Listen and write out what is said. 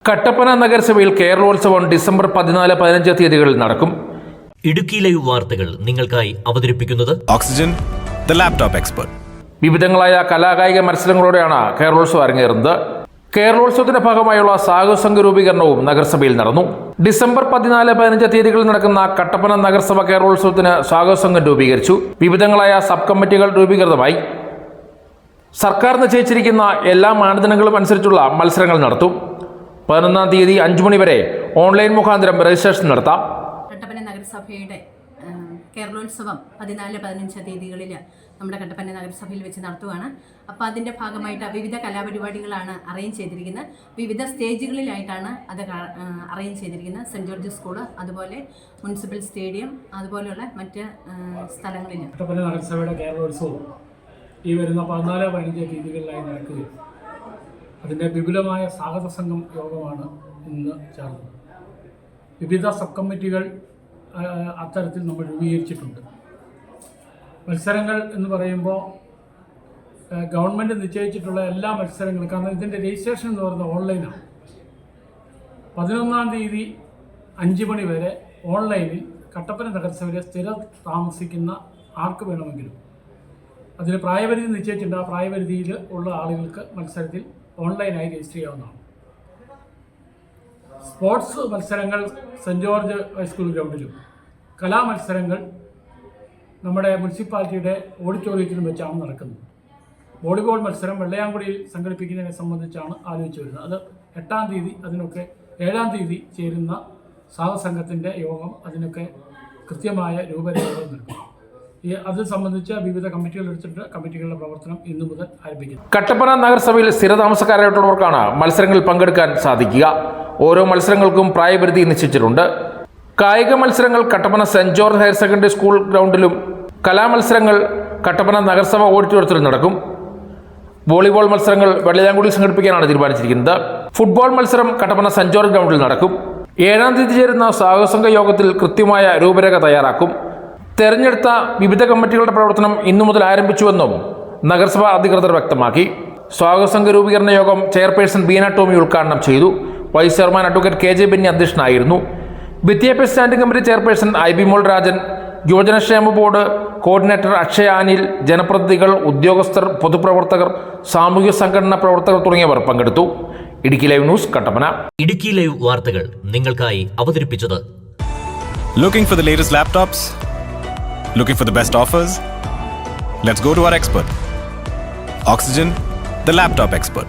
കട്ടപ്പന നഗരസഭയിൽ കേരളോത്സവം ഡിസംബർ 14-15 തീയതികളിൽ നടക്കും. ഇടുക്കി ലൈവ് വാർത്തകൾ നിങ്ങൾക്കായി അവതരിപ്പിക്കുന്നത് ഓക്സിജൻ ദ ലാപ്ടോപ്പ് എക്സ്പെർട്ട്. വിവിധങ്ങളായ കലാകായിക മത്സരങ്ങളോടെയാണ് കേരളോത്സവം അരങ്ങേറുന്നത്. കേരളോത്സവത്തിന്റെ ഭാഗമായുള്ള സാഹസംഘ രൂപീകരണവും നഗരസഭയിൽ നടന്നു. ഡിസംബർ 14-15 തീയതികളിൽ നടക്കുന്ന കട്ടപ്പന നഗരസഭ കേരളോത്സവത്തിന് സാഹസംഘം രൂപീകരിച്ചു. വിവിധങ്ങളായ സബ് കമ്മിറ്റികൾ രൂപീകൃതമായി. സർക്കാർ നിശ്ചയിച്ചിരിക്കുന്ന എല്ലാ മാനദണ്ഡങ്ങളും അനുസരിച്ചുള്ള മത്സരങ്ങൾ നടത്തും. 11-ാം തീയതി 5 മണി വരെ ഓൺലൈൻ മുഖാന്തരം രജിസ്ട്രേഷൻ നടത്താം. കട്ടപ്പന നഗരസഭയുടെ കേരളോത്സവം 14-15 തീയതികളിൽ നമ്മുടെ കട്ടപ്പന നഗരസഭയിൽ വെച്ച് നടത്തുകയാണ്. അപ്പോൾ അതിൻ്റെ ഭാഗമായിട്ട് വിവിധ കലാപരിപാടികളാണ് അറേഞ്ച് ചെയ്തിരിക്കുന്നത്. വിവിധ സ്റ്റേജുകളിലായിട്ടാണ് അത് അറേഞ്ച് ചെയ്തിരിക്കുന്നത്. സെൻറ്റ് ജോർജ് സ്കൂള്, അതുപോലെ മുനിസിപ്പൽ സ്റ്റേഡിയം, അതുപോലെയുള്ള മറ്റ് സ്ഥലങ്ങളിൽ. കട്ടപ്പന നഗരസഭയുടെ കേരളോത്സവം ഈ വരുന്ന 14-15 തീയതികളിലായി നടക്കുകയും അതിൻ്റെ വിപുലമായ സ്വാഗത സംഘം യോഗമാണ് ഇന്ന് ചേർന്നത്. വിവിധ സബ് കമ്മിറ്റികൾ അത്തരത്തിൽ നമ്മൾ രൂപീകരിച്ചിട്ടുണ്ട്. മത്സരങ്ങൾ എന്ന് പറയുമ്പോൾ ഗവൺമെൻറ് നിശ്ചയിച്ചിട്ടുള്ള എല്ലാ മത്സരങ്ങളും, കാരണം ഇതിൻ്റെ രജിസ്ട്രേഷൻ എന്ന് പറയുന്നത് ഓൺലൈനാണ്. 11-ാം തീയതി 5 മണി വരെ ഓൺലൈനിൽ കട്ടപ്പന നഗരസഭയിലെ സ്ഥിരം താമസിക്കുന്ന ആർക്ക് വേണമെങ്കിലും, അതിന് പ്രായപരിധി നിശ്ചയിച്ചിട്ടുണ്ട്. ആ പ്രായപരിധിയിൽ ഉള്ള ആളുകൾക്ക് മത്സരത്തിൽ ഓൺലൈനായി രജിസ്റ്റർ ചെയ്യാവുന്നതാണ്. സ്പോർട്സ് മത്സരങ്ങൾ സെൻറ്റ് ജോർജ് ഹൈസ്കൂൾ ഗ്രൗണ്ടിലും, കലാമത്സരങ്ങൾ നമ്മുടെ മുനിസിപ്പാലിറ്റിയുടെ ഓഡിറ്റോറിയത്തിലും വെച്ചാണ് നടക്കുന്നത്. വോളിബോൾ മത്സരം വെള്ളയാങ്കുടിയിൽ സംഘടിപ്പിക്കുന്നതിനെ സംബന്ധിച്ചാണ് ആലോചിച്ച് വരുന്നത്. അത് 8-ാം തീയതി, അതിനൊക്കെ 7-ാം തീയതി ചേരുന്ന സാഹസംഘത്തിൻ്റെ യോഗം അതിനൊക്കെ കൃത്യമായ രൂപരേഖകൾ നൽകും. അത് സംബന്ധിച്ച് വിവിധ കമ്മിറ്റികൾ എടുത്തിട്ട് കമ്മിറ്റികളുടെ പ്രവർത്തനം ഇന്നു മുതൽ ആരംഭിക്കുന്നു. കട്ടപ്പന നഗരസഭയിൽ സ്ഥിരതാമസക്കാരായിട്ടുള്ളവർക്കാണ് മത്സരങ്ങളിൽ പങ്കെടുക്കാൻ സാധിക്കുക. ഓരോ മത്സരങ്ങൾക്കും പ്രായപരിധി നിശ്ചയിച്ചിട്ടുണ്ട്. കായിക മത്സരങ്ങൾ Kattappana saint George higher secondary school ഗ്രൗണ്ടിലും, കലാമത്സരങ്ങൾ കട്ടപ്പന നഗരസഭ ഓഡിറ്റോറിയത്തിലും നടക്കും. വോളിബോൾ മത്സരങ്ങൾ വെള്ളയാങ്കുടിയിൽ സംഘടിപ്പിക്കാനാണ് തീരുമാനിച്ചിരിക്കുന്നത്. ഫുട്ബോൾ മത്സരം കട്ടപ്പന സെൻറ്റ് ജോർജ് ഗ്രൗണ്ടിൽ നടക്കും. 7-ാം തീയതി ചേരുന്ന സാഹസംഘ യോഗത്തിൽ കൃത്യമായ രൂപരേഖ തയ്യാറാക്കും. തെരഞ്ഞെടുത്ത വിവിധ കമ്മിറ്റികളുടെ പ്രവർത്തനം ഇന്നു മുതൽ ആരംഭിച്ചുവെന്നും നഗരസഭ അധികൃതർ വ്യക്തമാക്കി. സ്വാഗതസംഘ രൂപീകരണ യോഗം ചെയർപേഴ്സൺ ബീന ടോമി ഉദ്ഘാടനം ചെയ്തു. Vice chairman advocate KJ Benny അധ്യക്ഷനായിരുന്നു. വിദ്യാഭ്യാസ standing committee chairperson IB Mol Rajan, യുവജനക്ഷേമ ബോർഡ് കോർഡിനേറ്റർ അക്ഷയ അനിൽ, ജനപ്രതിനിധികൾ, ഉദ്യോഗസ്ഥർ, പൊതുപ്രവർത്തകർ, സാമൂഹ്യ സംഘടനാ പ്രവർത്തകർ തുടങ്ങിയവർ പങ്കെടുത്തു. Idukki live news Kattappana. Idukki live വാർത്തകൾ നിങ്ങൾക്കായി അവതരിപ്പിച്ചത് Looking for the latest laptops? Looking for the best offers? Let's go to our expert. Oxygen, the laptop expert.